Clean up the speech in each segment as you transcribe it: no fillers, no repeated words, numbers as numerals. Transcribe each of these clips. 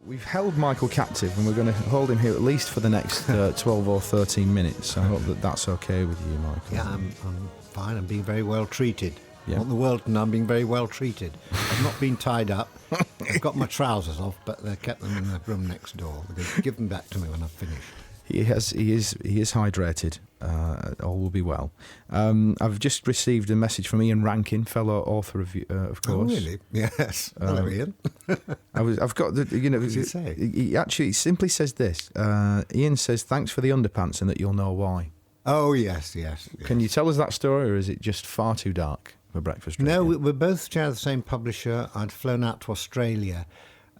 We've held Michael captive and we're going to hold him here at least for the next 12 or 13 minutes. I hope that that's okay with you, Michael. Yeah, I'm fine. I'm being very well treated. Yeah. I want the world to know I'm being very well treated. I've not been tied up. I've got my trousers off, but they kept them in the room next door. They'll give them back to me when I've finished. He is hydrated. All will be well. I've just received a message from Ian Rankin, fellow author of course. Oh, really? Yes. Hello, Ian. I've got the. What does he say? He actually simply says this. Ian says, "Thanks for the underpants, and that you'll know why." Oh, yes. Can you tell us that story, or is it just far too dark for breakfast? No, we both share the same publisher. I'd flown out to Australia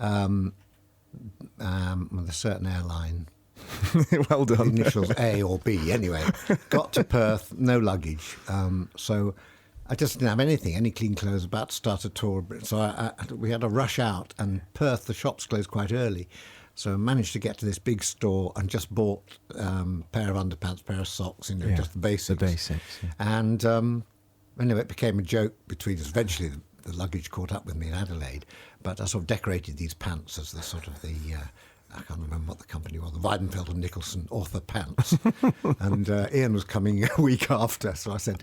with a certain airline. Well done. Initials A or B. Anyway, got to Perth, no luggage. So I just didn't have anything, any clean clothes, about to start a tour. So we had to rush out, and Perth, the shops closed quite early. So I managed to get to this big store and just bought a pair of underpants, pair of socks, just the basics. The basics. Yeah. And anyway, it became a joke between us. Eventually, the luggage caught up with me in Adelaide, but I sort of decorated these pants as the sort of the... I can't remember what the company was, the Weidenfeld and Nicholson author pants. And Ian was coming a week after, so I said,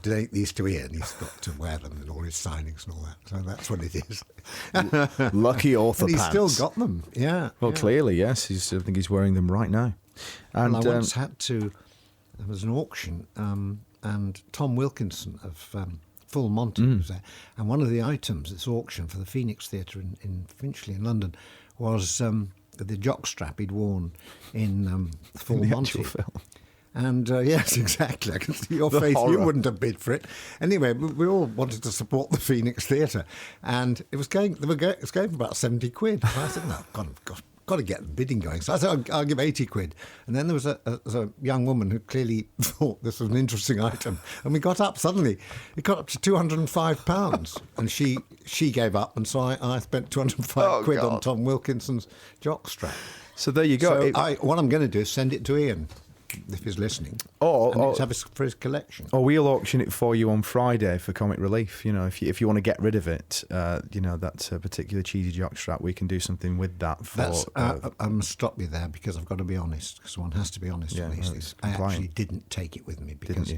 donate these to Ian. He's got to wear them in all his signings and all that. So that's what it is. Lucky author and he's pants. Still got them, yeah. Well, clearly, yes. I think he's wearing them right now. And I once had to... There was an auction, and Tom Wilkinson of Full Monty was there. And one of the items, this auction for the Phoenix Theatre in Finchley in London, was... the jockstrap he'd worn in Full Monty. Film. And yes, exactly. I can see your face. Horror. You wouldn't have bid for it. Anyway, we all wanted to support the Phoenix Theatre, and it was going. It was going for about 70 quid. And I said, "No, got to get the bidding going." So I said, "I'll give 80 quid." And then there was a young woman who clearly thought this was an interesting item, and we got up suddenly. It got up to £205, and she gave up, and so I spent 205 quid on Tom Wilkinson's jockstrap. So there you go. So what I'm going to do is send it to Ian, if he's listening, or have it for his collection. Or we'll auction it for you on Friday for Comic Relief. If you want to get rid of it, that particular cheesy jockstrap, we can do something with that. I must stop you there because I've got to be honest, because one has to be honest with these things. I actually didn't take it with me because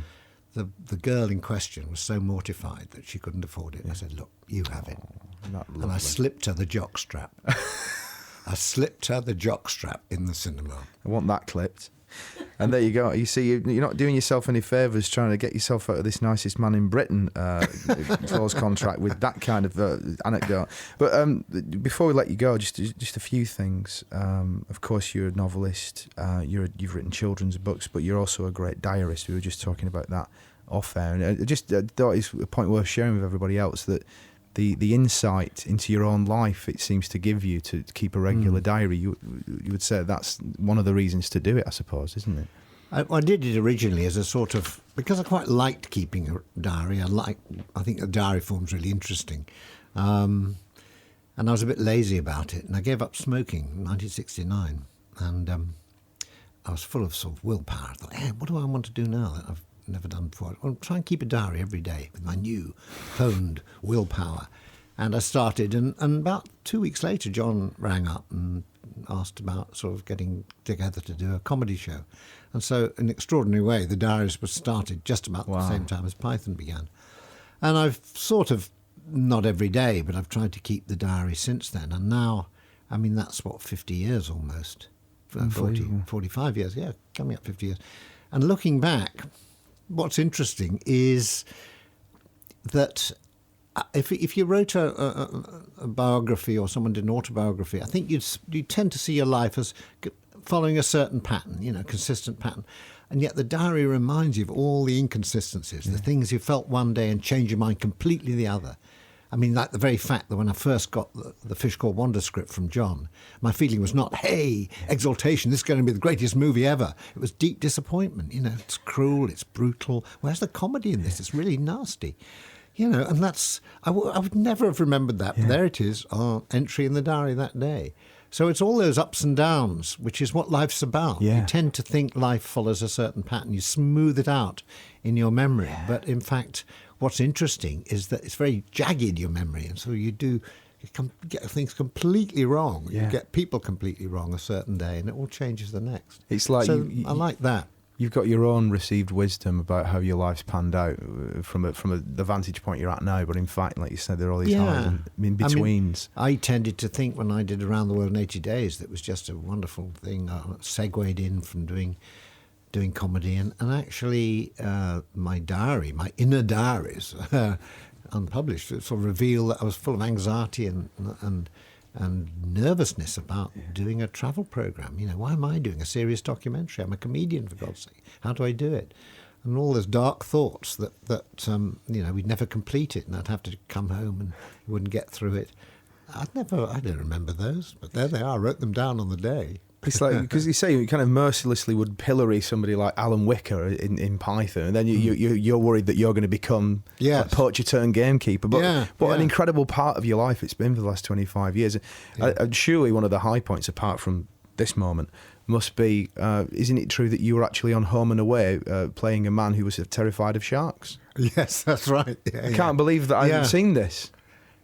the girl in question was so mortified that she couldn't afford it. Yeah. I said, "Look, you have it," and I slipped her the jockstrap. I slipped her the jockstrap in the cinema. I want that clipped. And there you go. You see, you're not doing yourself any favours trying to get yourself out of this nicest man in Britain clause contract with that kind of anecdote. But before we let you go, just a few things. Of course, you're a novelist. You've written children's books, but you're also a great diarist. We were just talking about that off air. And I just thought it's a point worth sharing with everybody else that the insight into your own life it seems to give you to keep a regular diary. You would say that's one of the reasons to do it, I suppose, isn't it? I did it originally as a sort of, because I quite liked keeping a diary. I think the diary form's really interesting. And I was a bit lazy about it, and I gave up smoking in 1969. And I was full of sort of willpower. I thought, hey, what do I want to do now that I've never done before? I'll try and keep a diary every day with my new honed willpower. And I started, and about 2 weeks later, John rang up and asked about sort of getting together to do a comedy show. And so, in an extraordinary way, the diaries were started just about the same time as Python began. And I've sort of, not every day, but I've tried to keep the diary since then. And now, I mean, that's 50 years almost. 45 years, yeah, coming up 50 years. And looking back, what's interesting is that if you wrote a biography or someone did an autobiography, I think you'd tend to see your life as following a certain pattern, consistent pattern. And yet the diary reminds you of all the inconsistencies, the things you felt one day and change your mind completely the other. I mean, like the very fact that when I first got the Fish Called Wanda script from John, my feeling was not, hey, exaltation, this is going to be the greatest movie ever. It was deep disappointment. It's cruel, it's brutal. Where's the comedy in this? It's really nasty. And that's, I would never have remembered that. But there it is, our entry in the diary that day. So it's all those ups and downs, which is what life's about. Yeah. You tend to think life follows a certain pattern. You smooth it out in your memory. But in fact, what's interesting is that it's very jagged, your memory. And so you do You get things completely wrong. Yeah. You get people completely wrong a certain day, and it all changes the next. It's like so I like that. You've got your own received wisdom about how your life's panned out from the vantage point you're at now, but in fact, like you said, there are all these highs and in-betweens. I tended to think when I did Around the World in 80 Days that was just a wonderful thing. I segued in from doing comedy, and actually my inner diaries, unpublished, sort of reveal that I was full of anxiety and nervousness about doing a travel program. Why am I doing a serious documentary? I'm a comedian, for God's sake. How do I do it? And all those dark thoughts that we'd never complete it, and I'd have to come home and wouldn't get through it. I don't remember those, but there they are. I wrote them down on the day. It's like, because you say you kind of mercilessly would pillory somebody like Alan Wicker in Python, and then you're worried that you're going to become a poacher turned gamekeeper. But what an incredible part of your life it's been for the last 25 years. And surely one of the high points, apart from this moment, must be, isn't it true that you were actually on Home and Away playing a man who was terrified of sharks? Yes, that's right. I can't believe that I haven't seen this.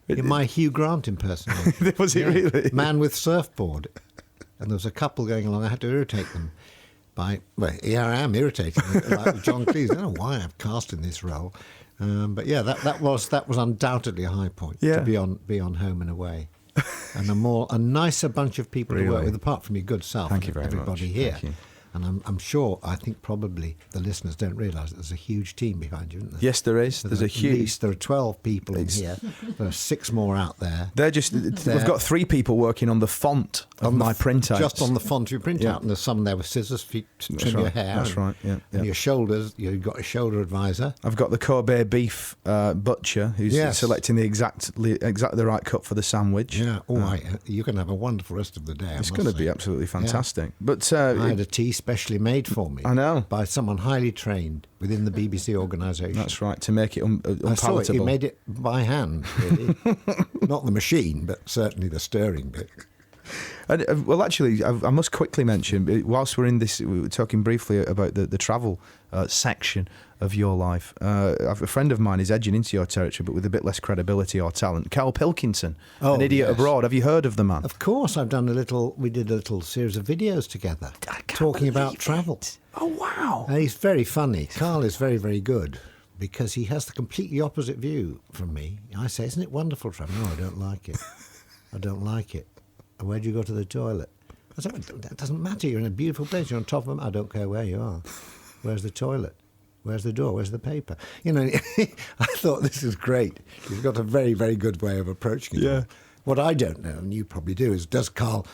My Hugh Grant impersonation. Was it really? Man with surfboard. And there was a couple going along. I had to irritate them here I am irritating them, like John Cleese. I don't know why I've cast in this role. But yeah, that was undoubtedly a high point, to be on Home and Away. And a nicer bunch of people to work with, apart from your good self. Thank you very everybody much. here. Thank you. And I think probably the listeners don't realise that there's a huge team behind you, isn't there? Yes, there is. There's a huge... There are 12 people in here. There are 6 more out there. We've got 3 people working on the font of my printouts. Just on the font of your printout. And there's some there with scissors to trim your hair. That's right, And your shoulders, you've got a shoulder advisor. I've got the Kobe beef butcher who's selecting exactly the right cut for the sandwich. Yeah, you're going to have a wonderful rest of the day. It's going to be absolutely fantastic. Yeah. But I had a tea specially made for me. I know. By someone highly trained within the BBC organisation. That's right, to make it unpalatable. I saw it. He made it by hand, really. Not the machine, but certainly the stirring bit. And, well, actually, I must quickly mention, whilst we're in this, we were talking briefly about the travel section of your life. A friend of mine is edging into your territory, but with a bit less credibility or talent. Carl Pilkington, An Idiot Abroad. Have you heard of the man? Of course, we did a little series of videos together talking about travel. Oh, wow. He's very funny. Carl is very, very good because he has the completely opposite view from me. I say, isn't it wonderful travel? No, I don't like it. I don't like it. Where do you go to the toilet? I said, that doesn't matter. You're in a beautiful place. You're on top of them. I don't care where you are. Where's the toilet? Where's the door? Where's the paper? I thought this is great. He's got a very, very good way of approaching it. Yeah. What I don't know, and you probably do, is does Carl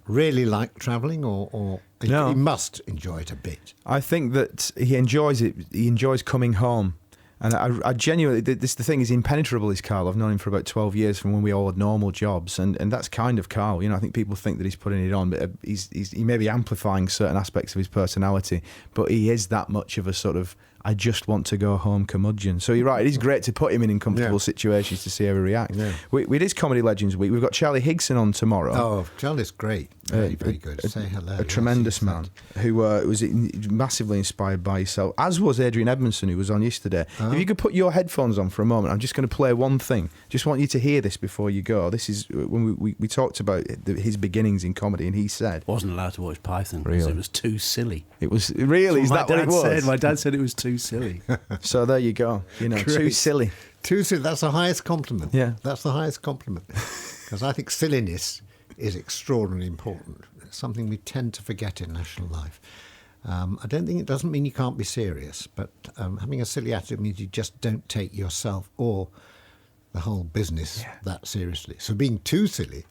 really like travelling or No. He must enjoy it a bit? I think that he enjoys it. He enjoys coming home. And I genuinely, the thing is impenetrable is Carl. I've known him for about 12 years from when we all had normal jobs. And that's kind of Carl. I think people think that he's putting it on, but he may be amplifying certain aspects of his personality, but he is that much of a sort of, I just want to go home curmudgeon. So you're right, it is great to put him in uncomfortable situations to see how he reacts. Yeah. With his Comedy Legends Week, we've got Charlie Higson on tomorrow. Oh, Charlie's great. Very, very good. Say hello. A tremendous man who was massively inspired by yourself, as was Adrian Edmondson, who was on yesterday. If you could put your headphones on for a moment, I'm just going to play one thing. Just want you to hear this before you go. This is when we talked about his beginnings in comedy, and he said... Wasn't allowed to watch Python because it was too silly. It was really? Is that what it was? My dad said it was too silly. So there you go. Too silly. Too silly. That's the highest compliment. Yeah. That's the highest compliment. Because I think silliness is extraordinarily important. It's something we tend to forget in national life. I don't think it doesn't mean you can't be serious, but having a silly attitude means you just don't take yourself or the whole business that seriously. So being too silly...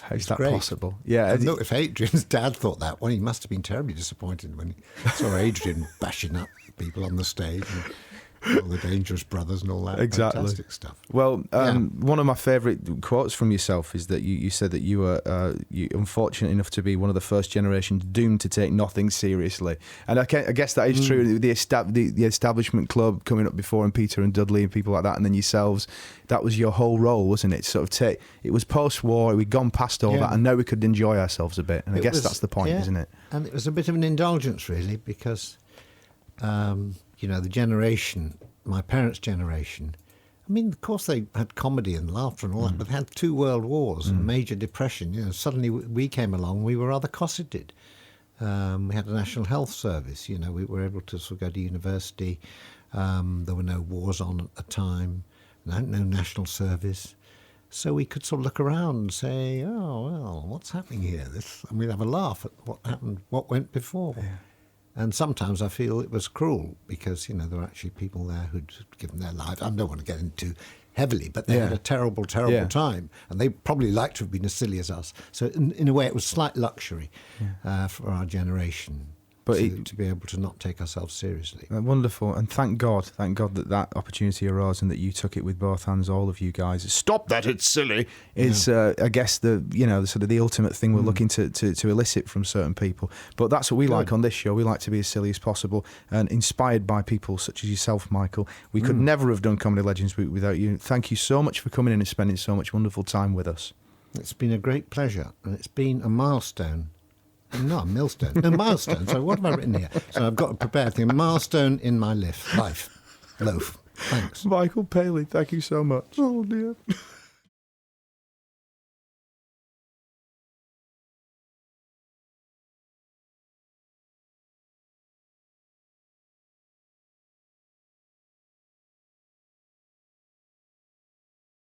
How's that great. Possible? Yeah. Look, if Adrian's dad thought that one, he must have been terribly disappointed when he saw Adrian bashing up people on the stage and all the Dangerous Brothers and all that fantastic stuff. Well, one of my favourite quotes from yourself is that you said that you were unfortunate enough to be one of the first generation doomed to take nothing seriously. And I guess that is true. The establishment club coming up before, and Peter and Dudley and people like that, and then yourselves, that was your whole role, wasn't it? It was post-war, we'd gone past all that, and now we could enjoy ourselves a bit. And I guess that's the point, isn't it? And it was a bit of an indulgence, really, because... the generation, my parents' generation, mean, of course they had comedy and laughter and all that, but they had 2 world wars and major depression. You know, suddenly we came along, we were rather cosseted. We had a national health service. You know, we were able to sort of go to university. There were no wars on at the time, no national service. So we could sort of look around and say, oh, well, what's happening here? And we'd have a laugh at what happened, what went before. Yeah. And sometimes I feel it was cruel because, you know, there were actually people there who'd given their life. I don't want to get into heavily, but they had a terrible, terrible time. And they probably liked to have been as silly as us. So in a way, it was slight luxury for our generation. But to be able to not take ourselves seriously. Wonderful. And thank God that opportunity arose and that you took it with both hands, all of you guys. Stop that, it's silly. Is, I guess, the sort of the ultimate thing we're looking to elicit from certain people. But that's what we like on this show. We like to be as silly as possible and inspired by people such as yourself, Michael. We could never have done Comedy Legends Week without you. Thank you so much for coming in and spending so much wonderful time with us. It's been a great pleasure, and it's been a milestone. Not a millstone. No, milestone. So what have I written here? So I've got to prepare a milestone in my life. Loaf. Thanks. Michael Palin, thank you so much. Oh, dear.